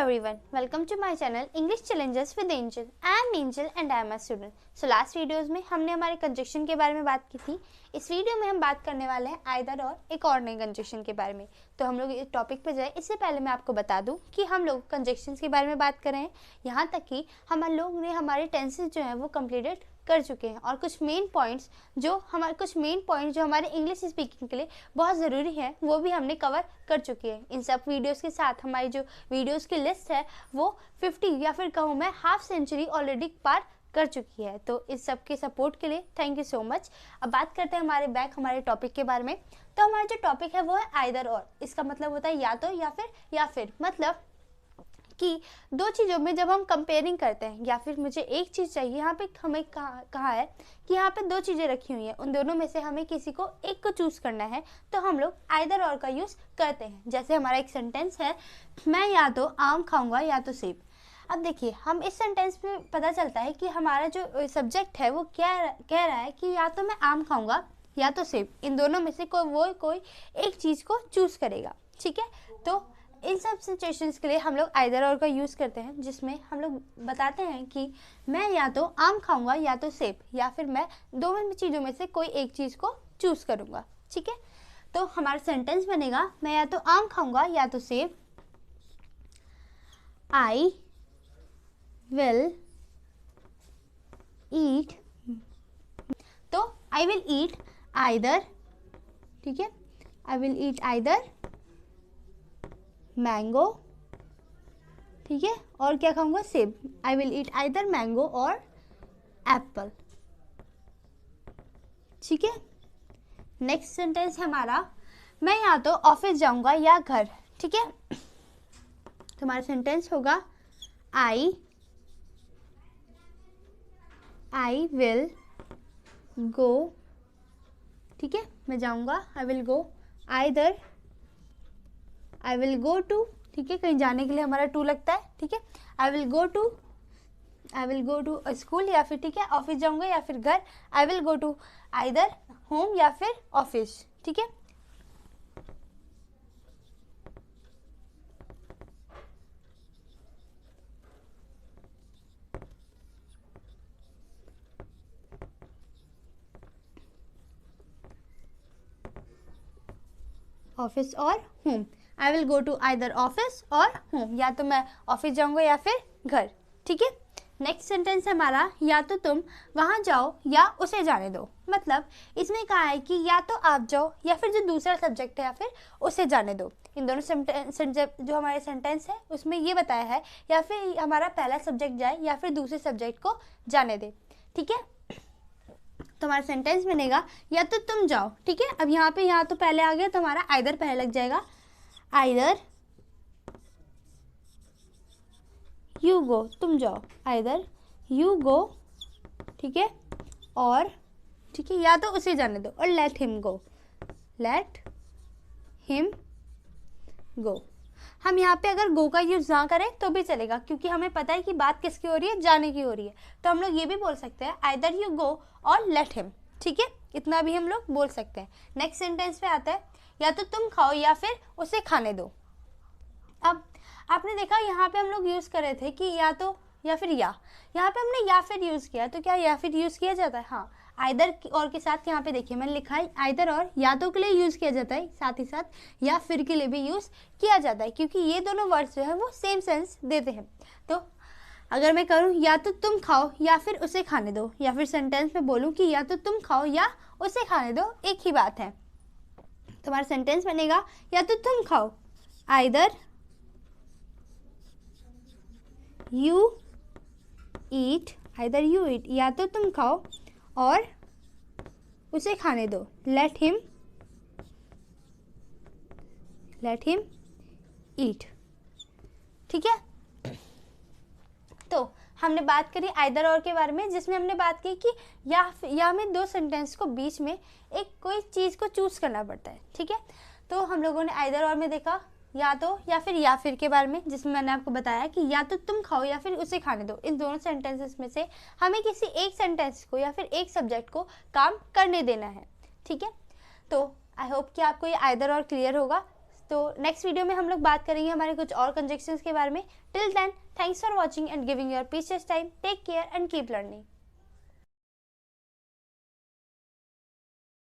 everyone, welcome to my channel English Challenges with Angel. I am Angel and I am a student. So last videos में हमने हमारे conjunction के बारे में बात की थी. इस वीडियो में हम बात करने वाले हैं आइदर और एक और नए कंजक्शन के बारे में. तो हम लोग इस टॉपिक पे जाए इससे पहले मैं आपको बता दूं कि हम लोग कंजक्शंस के बारे में बात कर रहे हैं. यहाँ तक कि हम लोग ने हमारे टेंसेस जो है वो कम्प्लीटेड कर चुके हैं और कुछ मेन पॉइंट्स जो हमारे इंग्लिश स्पीकिंग के लिए बहुत ज़रूरी है वो भी हमने कवर कर चुके हैं. इन सब वीडियोस के साथ हमारी जो वीडियोस की लिस्ट है वो 50 या फिर कहूँ मैं हाफ सेंचुरी ऑलरेडी पार कर चुकी है. तो इस सब के सपोर्ट के लिए थैंक यू सो मच. अब बात करते हैं हमारे टॉपिक के बारे में. तो हमारा जो टॉपिक है वो है आइदर और. इसका मतलब होता है या तो या फिर मतलब कि दो चीज़ों में जब हम कंपेयरिंग करते हैं या फिर मुझे एक चीज़ चाहिए. यहाँ पे हमें कहा है कि यहाँ पे दो चीज़ें रखी हुई हैं, उन दोनों में से हमें किसी को एक को चूज़ करना है तो हम लोग आइदर और का यूज़ करते हैं. जैसे हमारा एक सेंटेंस है, मैं या तो आम खाऊंगा या तो सेब. अब देखिए हम इस सेंटेंस में पता चलता है कि हमारा जो सब्जेक्ट है वो क्या कह रहा है कि या तो मैं आम खाऊंगा या तो सेब. इन दोनों में से कोई एक चीज़ को चूज़ करेगा. ठीक है, तो इन सब सिचुएशंस के लिए हम लोग आइदर और का यूज़ करते हैं जिसमें हम लोग बताते हैं कि मैं या तो आम खाऊंगा या तो सेब, या फिर मैं दोनों चीज़ों में से कोई एक चीज़ को चूज़ करूंगा. ठीक है, तो हमारा सेंटेंस बनेगा मैं या तो आम खाऊंगा या तो सेब. आई विल ईट, तो आई विल ईट आइदर. ठीक है, I will eat either mango. ठीक है, और क्या खाऊंगा? सेब. I will eat either mango और एप्पल. ठीक है, नेक्स्ट सेंटेंस है हमारा मैं या तो ऑफिस जाऊंगा या घर. ठीक है, तो हमारा सेंटेंस होगा आई विल गो. ठीक है, मैं जाऊंगा, I will go either, I will go to. ठीक है, कहीं जाने के लिए हमारा टू लगता है. ठीक है, I will go to school या फिर ठीक है ऑफिस जाऊंगा या फिर घर. I will go to either home या फिर ऑफिस. ठीक है, ऑफिस और home. I will go to either office और होम, या तो मैं ऑफिस जाऊंगा या फिर घर. ठीक है, नेक्स्ट सेंटेंस है हमारा या तो तुम वहाँ जाओ या उसे जाने दो. मतलब इसमें कहा है कि या तो आप जाओ या फिर जो दूसरा सब्जेक्ट है या फिर उसे जाने दो. इन दोनों जो हमारे सेंटेंस है उसमें ये बताया है या फिर हमारा पहला सब्जेक्ट जाए या फिर दूसरे सब्जेक्ट को जाने दे. ठीक है, तो हमारा सेंटेंस बनेगा या तो तुम जाओ. ठीक है, अब यहाँ पे तो पहले आ गया तो हमारा आइदर पहले लग जाएगा. आइदर यू गो, तुम जाओ. Either you go. ठीक है, और ठीक है या तो उसे जाने दो और लेट हिम गो. हम यहाँ पे अगर गो का यूज ना करें तो भी चलेगा क्योंकि हमें पता है कि बात किसकी हो रही है, जाने की हो रही है. तो हम लोग ये भी बोल सकते हैं आइदर यू गो और लेट हिम. ठीक है, इतना भी हम लोग बोल सकते हैं. नेक्स्ट सेंटेंस पे आता है या तो तुम खाओ या फिर उसे खाने दो. अब आपने देखा यहाँ पे हम लोग यूज़ कर रहे थे कि या तो या फिर यहाँ पे हमने या फिर यूज़ किया. तो क्या या फिर यूज़ किया जाता है? हाँ, आइदर और के साथ यहाँ पे देखिए मैंने लिखा है आइदर और या तो के लिए यूज़ किया जाता है, साथ ही साथ या फिर के लिए भी यूज़ किया जाता है क्योंकि ये दोनों वर्ड्स जो है वो सेम सेंस देते हैं. तो अगर मैं करूँ या तो तुम खाओ या फिर उसे खाने दो, या फिर सेंटेंस में बोलूँ कि या तो तुम खाओ या उसे खाने दो, एक ही बात है. तो हमारा सेंटेंस बनेगा या तो तुम खाओ आइदर यू ईट, या तो तुम खाओ और उसे खाने दो. लेट हिम ईट. ठीक है, तो हमने बात करी आइदर और के बारे में जिसमें हमने बात की कि या में दो सेंटेंस को बीच में एक कोई चीज़ को चूज़ करना पड़ता है. ठीक है, तो हम लोगों ने आइदर और में देखा या तो या फिर के बारे में जिसमें मैंने आपको बताया कि या तो तुम खाओ या फिर उसे खाने दो. इन दोनों सेंटेंसेस में से हमें किसी एक सेंटेंस को या फिर एक सब्जेक्ट को काम करने देना है. ठीक है, तो आई होप कि आपको ये आइदर और क्लियर होगा. तो नेक्स्ट वीडियो में हम लोग बात करेंगे हमारे कुछ और कंजक्शंस के बारे में. Till then, thanks for watching and giving your precious time. Take care and keep learning.